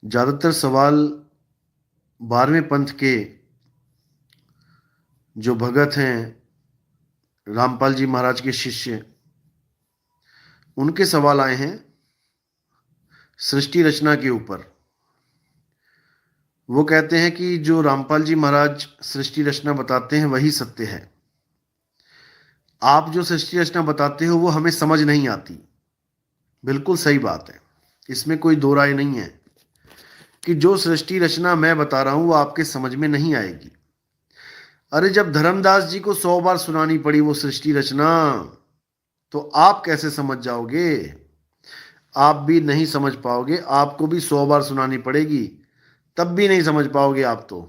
ज्यादातर सवाल 12वें पंथ के जो भगत हैं, रामपाल जी महाराज के शिष्य, उनके सवाल आए हैं सृष्टि रचना के ऊपर। वो कहते हैं कि जो रामपाल जी महाराज सृष्टि रचना बताते हैं वही सत्य है। आप जो सृष्टि रचना बताते हो वो हमें समझ नहीं आती। बिल्कुल सही बात है, इसमें कोई दो राय नहीं है कि जो सृष्टि रचना मैं बता रहा हूं वो आपके समझ में नहीं आएगी। अरे जब धर्मदास जी को 100 बार सुनानी पड़ी वो सृष्टि रचना, तो आप कैसे समझ जाओगे? आप भी नहीं समझ पाओगे, आपको भी 100 बार सुनानी पड़ेगी, तब भी नहीं समझ पाओगे आप तो।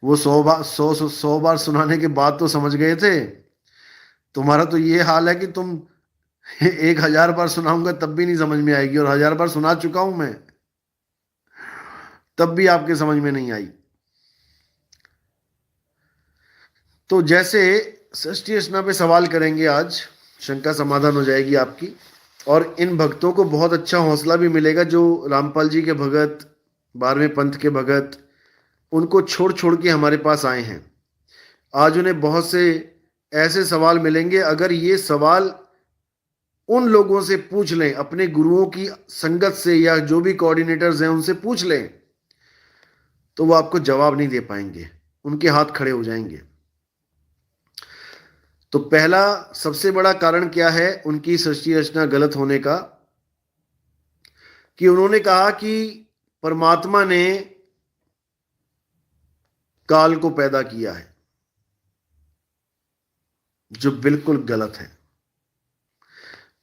वो 100 बार सुनाने के बाद तो समझ गए थे। तुम्हारा तो ये हाल है कि तुम 1000 बार सुनाऊंगा तब भी नहीं समझ में आएगी, और 1000 बार सुना चुका हूं मैं, तब भी आपके समझ में नहीं आई। तो जैसे सृष्टि रचना पे सवाल करेंगे आज, शंका समाधान हो जाएगी आपकी, और इन भक्तों को बहुत अच्छा हौसला भी मिलेगा जो रामपाल जी के भगत, 12वें पंथ के भगत, उनको छोड़ छोड़ के हमारे पास आए हैं। आज उन्हें बहुत से ऐसे सवाल मिलेंगे, अगर ये सवाल उन लोगों से पूछ लें, अपने गुरुओं की संगत से या जो भी कोऑर्डिनेटर्स हैं उनसे पूछ लें, तो वो आपको जवाब नहीं दे पाएंगे, उनके हाथ खड़े हो जाएंगे। तो पहला सबसे बड़ा कारण क्या है उनकी सृष्टि रचना गलत होने का? कि उन्होंने कहा कि परमात्मा ने काल को पैदा किया है, जो बिल्कुल गलत है।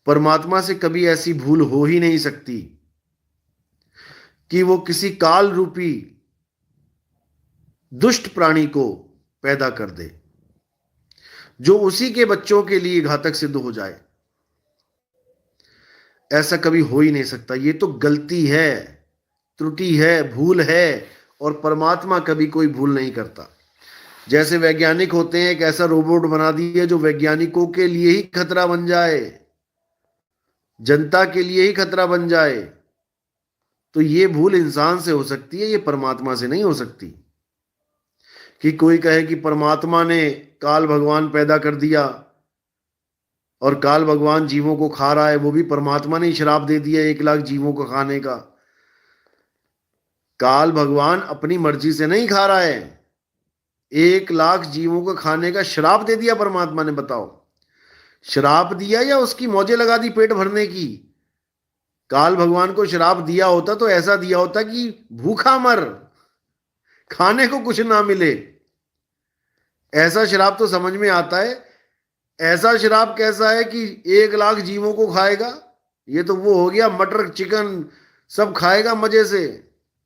परमात्मा से कभी ऐसी भूल हो ही नहीं सकती कि वो किसी काल रूपी दुष्ट प्राणी को पैदा कर दे जो उसी के बच्चों के लिए घातक सिद्ध हो जाए। ऐसा कभी हो ही नहीं सकता। ये तो गलती है, त्रुटि है, भूल है, और परमात्मा कभी कोई भूल नहीं करता। जैसे वैज्ञानिक होते हैं, एक ऐसा रोबोट बना दिया जो वैज्ञानिकों के लिए ही खतरा बन जाए, जनता के लिए ही खतरा बन जाए, तो ये भूल इंसान से हो सकती है, ये परमात्मा से नहीं हो सकती। कि कोई कहे कि परमात्मा ने काल भगवान पैदा कर दिया और काल भगवान जीवों को खा रहा है, वो भी परमात्मा ने श्राप दे दिया 1 लाख जीवों को खाने का। काल भगवान अपनी मर्जी से नहीं खा रहा है, 1 लाख जीवों को खाने का श्राप दे दिया परमात्मा ने। बताओ, श्राप दिया या उसकी मौजें लगा दी पेट भरने की? काल भगवान को श्राप दिया होता तो ऐसा दिया होता कि भूखा मर, खाने को कुछ ना मिले। ऐसा श्राप तो समझ में आता है। ऐसा श्राप कैसा है कि 1 लाख जीवों को खाएगा? ये तो वो हो गया मटर चिकन सब खाएगा मजे से,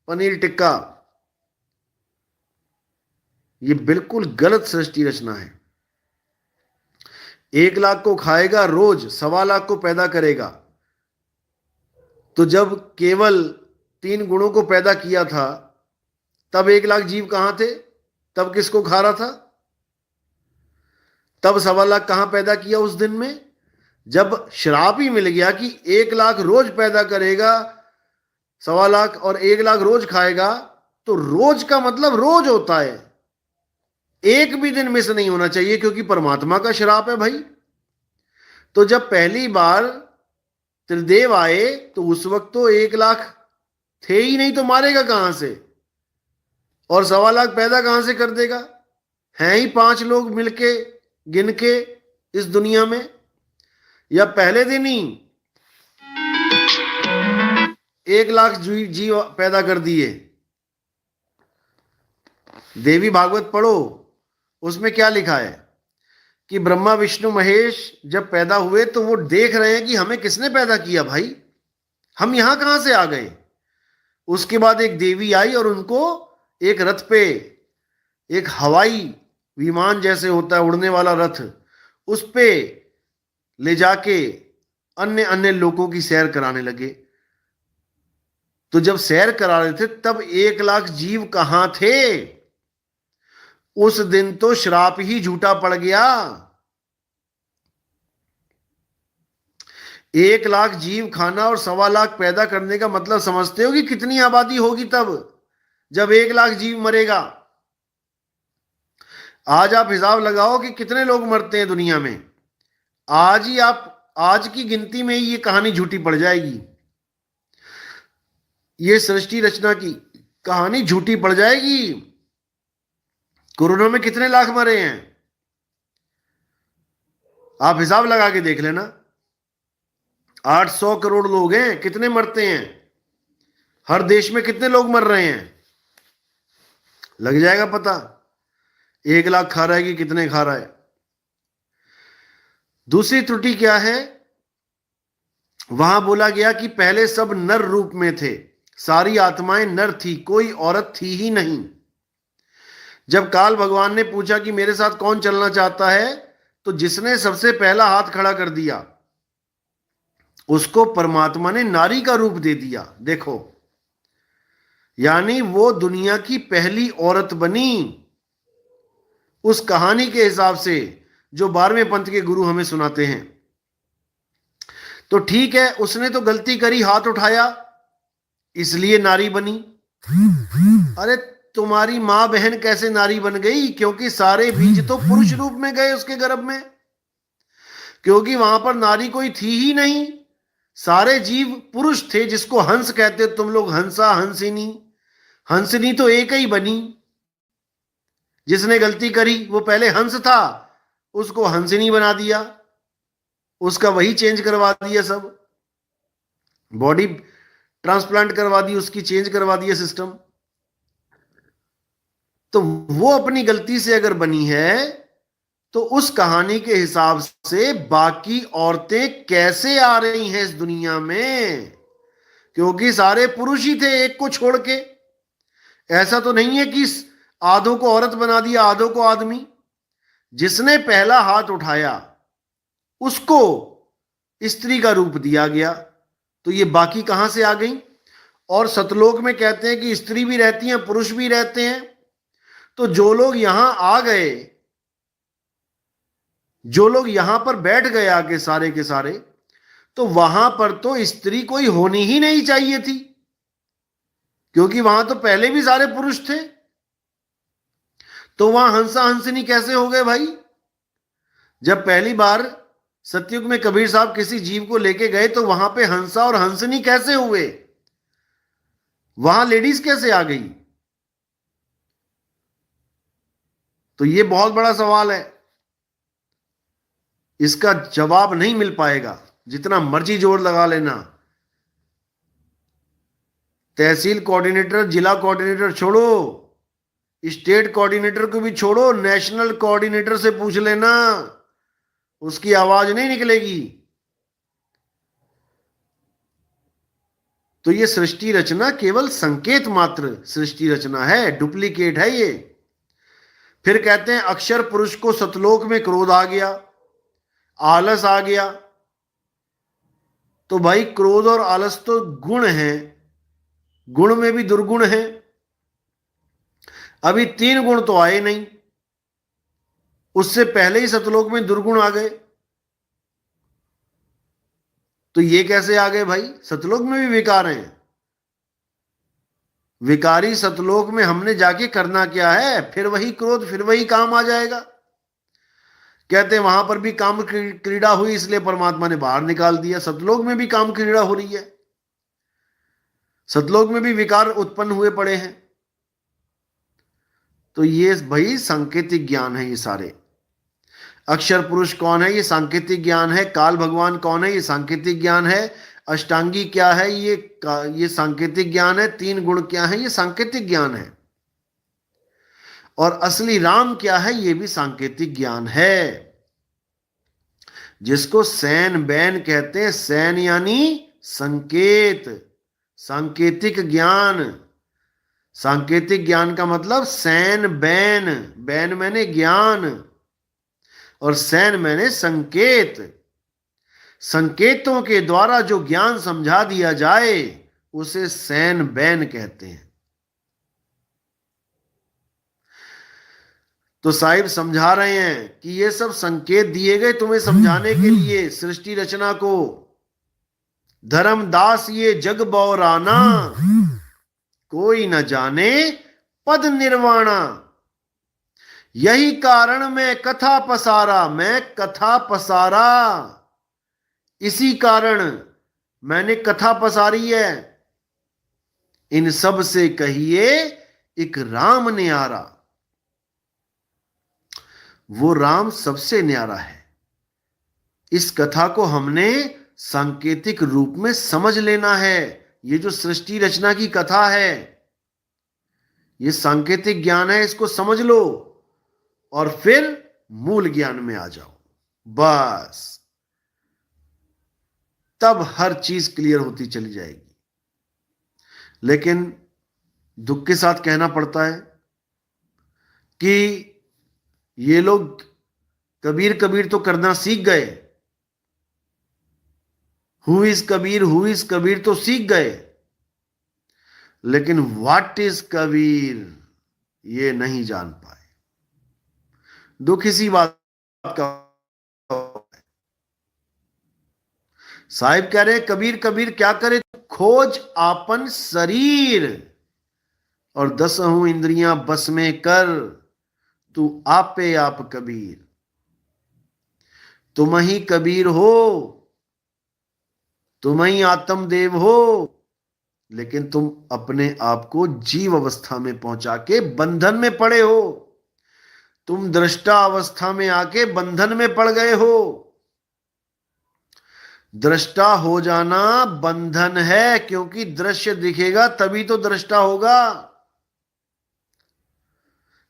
पनीर टिक्का। ये बिल्कुल गलत सृष्टि रचना है। 1 लाख को खाएगा रोज, 1.25 लाख को पैदा करेगा। तो जब केवल 3 गुणों को पैदा किया था तब 1 लाख जीव कहां थे? तब किसको खा रहा था? तब 1.25 लाख कहां पैदा किया उस दिन में? जब श्राप ही मिल गया कि 1 लाख रोज पैदा करेगा, 1.25 लाख और 1 लाख रोज खाएगा, तो रोज का मतलब रोज होता है, एक भी दिन मिस नहीं होना चाहिए, क्योंकि परमात्मा का श्राप है भाई। तो जब पहली बार त्रिदेव आए तो उस वक्त तो 1 लाख थे ही नहीं, तो मारेगा कहां से? और 1.25 लाख पैदा कहां से कर देगा? हैं ही 5 लोग मिलके गिन के इस दुनिया में। या पहले दिन ही 1 लाख जीव पैदा कर दिए? देवी भागवत पढ़ो, उसमें क्या लिखा है कि ब्रह्मा विष्णु महेश जब पैदा हुए तो वो देख रहे हैं कि हमें किसने पैदा किया भाई, हम यहां कहां से आ गए। उसके बाद एक देवी आई और उनको एक रथ पे, एक हवाई विमान जैसे होता है उड़ने वाला रथ, उस पे ले जाके अन्य अन्य लोगों की सैर कराने लगे। तो जब सैर करा रहे थे तब 1 लाख जीव कहां थे? उस दिन तो श्राप ही झूठा पड़ गया। 1 लाख जीव खाना और 1.25 लाख पैदा करने का मतलब समझते हो कि कितनी आबादी होगी तब, जब 1 लाख जीव मरेगा। आज आप हिसाब लगाओ कि कितने लोग मरते हैं दुनिया में। आज ही आप, आज की गिनती में ही ये कहानी झूठी पड़ जाएगी, ये सृष्टि रचना की कहानी झूठी पड़ जाएगी। कोरोना में कितने लाख मरे हैं, आप हिसाब लगा के देख लेना। 800 करोड़ लोग हैं, कितने मरते हैं, हर देश में कितने लोग मर रहे हैं, लग जाएगा पता। 1 लाख खा रहा है कि कितने खा रहा है। दूसरी त्रुटि क्या है, वहां बोला गया कि पहले सब नर रूप में थे, सारी आत्माएं नर थी, कोई औरत थी ही नहीं। जब काल भगवान ने पूछा कि मेरे साथ कौन चलना चाहता है, तो जिसने सबसे पहला हाथ खड़ा कर दिया उसको परमात्मा ने नारी का रूप दे दिया। देखो, यानी वो दुनिया की पहली औरत बनी, उस कहानी के हिसाब से जो 12वें पंथ के गुरु हमें सुनाते हैं। तो ठीक है, उसने तो गलती करी, हाथ उठाया, इसलिए नारी बनी। अरे तुम्हारी मां बहन कैसे नारी बन गई? क्योंकि सारे बीज तो पुरुष रूप में गए उसके गर्भ में, क्योंकि वहां पर नारी कोई थी ही नहीं, सारे जीव पुरुष थे, जिसको हंस कहते हो तुम लोग, हंसा हंसिनी। हंसिनी तो एक ही बनी, जिसने गलती करी वो पहले हंस था, उसको हंसिनी बना दिया, उसका वही चेंज करवा दिया, सब बॉडी ट्रांसप्लांट करवा दी उसकी, चेंज करवा दिया सिस्टम। तो वो अपनी गलती से अगर बनी है, तो उस कहानी के हिसाब से बाकी औरतें कैसे आ रही हैं इस दुनिया में? क्योंकि सारे पुरुष ही थे एक को छोड़ के। ऐसा तो नहीं है कि आधों को औरत बना दिया, आधों को आदमी। जिसने पहला हाथ उठाया उसको स्त्री का रूप दिया गया, तो ये बाकी कहां से आ गई? और सतलोक में कहते हैं कि स्त्री भी रहती हैं, पुरुष भी रहते हैं। तो जो लोग यहां आ गए, जो लोग यहां पर बैठ गए आके सारे के सारे, तो वहां पर तो स्त्री कोई होनी ही नहीं चाहिए थी, क्योंकि वहां तो पहले भी सारे पुरुष थे। तो वहां हंसा हंसिनी कैसे हो गए भाई? जब पहली बार सतयुग में कबीर साहब किसी जीव को लेके गए, तो वहां पे हंसा और हंसिनी कैसे हुए? वहां लेडीज कैसे आ गई? तो ये बहुत बड़ा सवाल है, इसका जवाब नहीं मिल पाएगा, जितना मर्जी जोर लगा लेना। तहसील कोऑर्डिनेटर, जिला कोऑर्डिनेटर छोड़ो, स्टेट कोऑर्डिनेटर को भी छोड़ो, नेशनल कोऑर्डिनेटर से पूछ लेना, उसकी आवाज नहीं निकलेगी। तो ये सृष्टि रचना केवल संकेत मात्र सृष्टि रचना है, डुप्लीकेट है ये। फिर कहते हैं अक्षर पुरुष को सतलोक में क्रोध आ गया, आलस आ गया। तो भाई क्रोध और आलस तो गुण है, गुण में भी दुर्गुण है। अभी 3 गुण तो आए नहीं, उससे पहले ही सतलोक में दुर्गुण आ गए। तो ये कैसे आ गए भाई? सतलोक में भी विकार हैं। विकारी सतलोक में हमने जाके करना क्या है? फिर वही क्रोध, फिर वही काम आ जाएगा। कहते हैं वहां पर भी काम क्रीड़ा हुई, इसलिए परमात्मा ने बाहर निकाल दिया। सतलोक में भी काम क्रीड़ा हो रही है, सतलोक में भी विकार उत्पन्न हुए पड़े हैं। तो ये भाई सांकेतिक ज्ञान है ये सारे। अक्षर पुरुष कौन है? ये सांकेतिक ज्ञान है। काल भगवान कौन है? ये सांकेतिक ज्ञान है। अष्टांगी क्या है? ये सांकेतिक ज्ञान है। 3 गुण क्या है? ये सांकेतिक ज्ञान है। और असली राम क्या है? ये भी सांकेतिक ज्ञान है, जिसको सैन बैन कहते हैं। सैन यानी संकेत, सांकेतिक ज्ञान। सांकेतिक ज्ञान का मतलब सैन बैन, बैन मैंने ज्ञान और सैन मैंने संकेत। संकेतों के द्वारा जो ज्ञान समझा दिया जाए उसे सैन बैन कहते हैं। तो साहिब समझा रहे हैं कि ये सब संकेत दिए गए तुम्हें समझाने के लिए सृष्टि रचना को, धर्मदास ये जग बौराना, कोई न जाने पद निर्वाणा। यही कारण मैं कथा पसारा, मैं कथा पसारा, इसी कारण मैंने कथा पसारी है। इन सब से कहिए एक राम न्यारा। वो राम सबसे न्यारा है। इस कथा को हमने सांकेतिक रूप में समझ लेना है। ये जो सृष्टि रचना की कथा है, ये सांकेतिक ज्ञान है, इसको समझ लो और फिर मूल ज्ञान में आ जाओ। बस तब हर चीज क्लियर होती चली जाएगी। लेकिन दुख के साथ कहना पड़ता है कि ये लोग कबीर कबीर तो करना सीख गए। हु इज कबीर तो सीख गए, लेकिन व्हाट इज कबीर ये नहीं जान पाए। दुख इसी बात का। साहिब कह रहे कबीर कबीर क्या करे, खोज आपन शरीर और 10 इंद्रियां बस में कर, तू आपे आप कबीर। तुम ही कबीर हो, तुम ही आत्मदेव हो, लेकिन तुम अपने आप को जीव अवस्था में पहुंचा के बंधन में पड़े हो। तुम दृष्टा अवस्था में आके बंधन में पड़ गए हो। दृष्टा हो जाना बंधन है, क्योंकि दृश्य दिखेगा तभी तो दृष्टा होगा।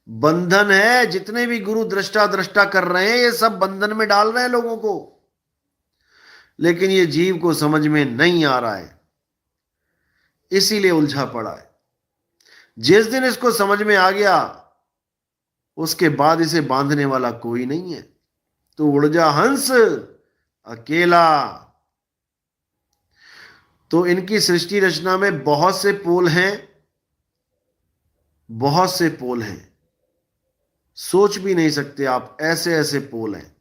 बंधन है। जितने भी गुरु दृष्टा दृष्टा कर रहे हैं, ये सब बंधन में डाल रहे हैं लोगों को, लेकिन ये जीव को समझ में नहीं आ रहा है, इसीलिए उलझा पड़ा है। जिस दिन इसको समझ में आ गया, उसके बाद इसे बांधने वाला कोई नहीं है। तो उड़ जा हंस अकेला। तो इनकी सृष्टि रचना में बहुत से पोल हैं, बहुत से पोल हैं, सोच भी नहीं सकते आप, ऐसे ऐसे पोल हैं।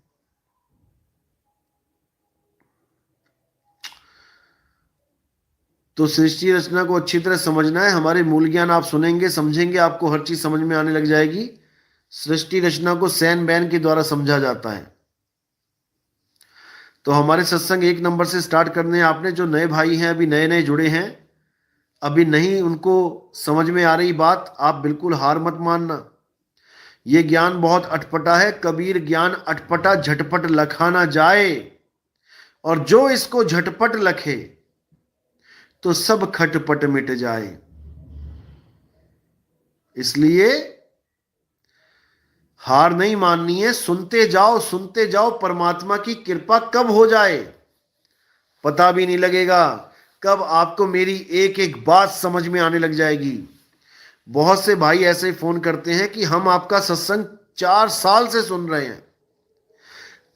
तो सृष्टि रचना को अच्छी तरह समझना है। हमारे मूल ज्ञान आप सुनेंगे, समझेंगे, आपको हर चीज समझ में आने लग जाएगी। सृष्टि रचना को सैन बैन के द्वारा समझा जाता है। तो हमारे सत्संग 1 नंबर से स्टार्ट करने हैं आपने। जो नए भाई हैं, अभी नए नए जुड़े हैं, अभी नहीं उनको समझ में आ रही बात, आप बिल्कुल हार मत मानना। ये ज्ञान बहुत अटपटा है। कबीर ज्ञान अटपटा झटपट लखा ना जाए, और जो इसको झटपट लखे तो सब खटपट मिट जाए। इसलिए हार नहीं माननी है। सुनते जाओ, सुनते जाओ। परमात्मा की कृपा कब हो जाए पता भी नहीं लगेगा। कब आपको मेरी एक एक बात समझ में आने लग जाएगी। बहुत से भाई ऐसे फोन करते हैं कि हम आपका सत्संग 4 साल से सुन रहे हैं,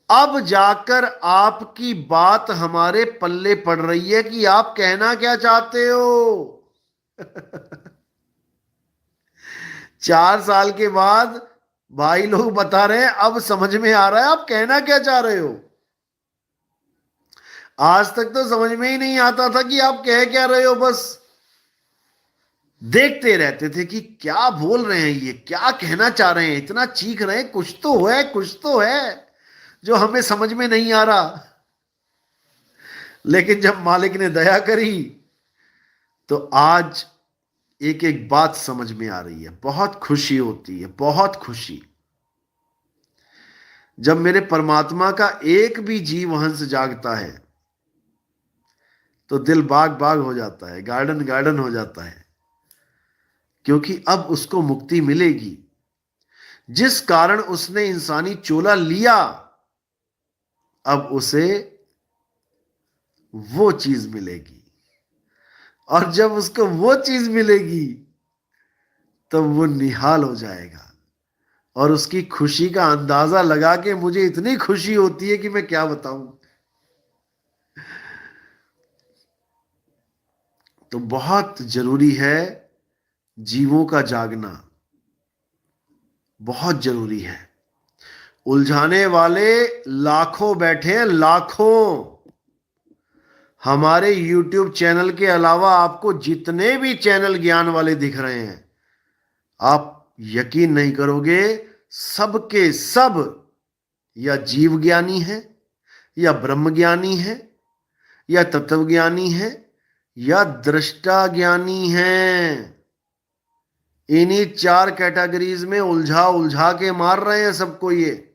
अब जाकर आपकी बात हमारे पल्ले पड़ रही है कि आप कहना क्या चाहते हो। 4 साल के बाद भाई लोग बता रहे हैं अब समझ में आ रहा है आप कहना क्या चाह रहे हो। आज तक तो समझ में ही नहीं आता था कि आप कह क्या रहे हो। बस देखते रहते थे कि क्या बोल रहे हैं, ये क्या कहना चाह रहे हैं, इतना चीख रहे हैं, कुछ तो है, कुछ तो है जो हमें समझ में नहीं आ रहा। लेकिन जब मालिक ने दया करी तो आज एक एक बात समझ में आ रही है। बहुत खुशी होती है, बहुत खुशी। जब मेरे परमात्मा का एक भी जीव हंस जागता है तो दिल बाग बाग हो जाता है, गार्डन गार्डन हो जाता है, क्योंकि अब उसको मुक्ति मिलेगी। जिस कारण उसने इंसानी चोला लिया, अब उसे वो चीज मिलेगी, और जब उसको वो चीज मिलेगी तब वो निहाल हो जाएगा। और उसकी खुशी का अंदाजा लगा के मुझे इतनी खुशी होती है कि मैं क्या बताऊं। तो बहुत जरूरी है जीवों का जागना, बहुत जरूरी है। उलझाने वाले लाखों बैठे हैं, लाखों। हमारे YouTube चैनल के अलावा आपको जितने भी चैनल ज्ञान वाले दिख रहे हैं, आप यकीन नहीं करोगे, सबके सब या जीव ज्ञानी है, या ब्रह्म ज्ञानी है, या तत्व ज्ञानी है, या दृष्टा ज्ञानी है। इन्हीं चार कैटेगरीज में उलझा उलझा के मार रहे हैं सबको ये।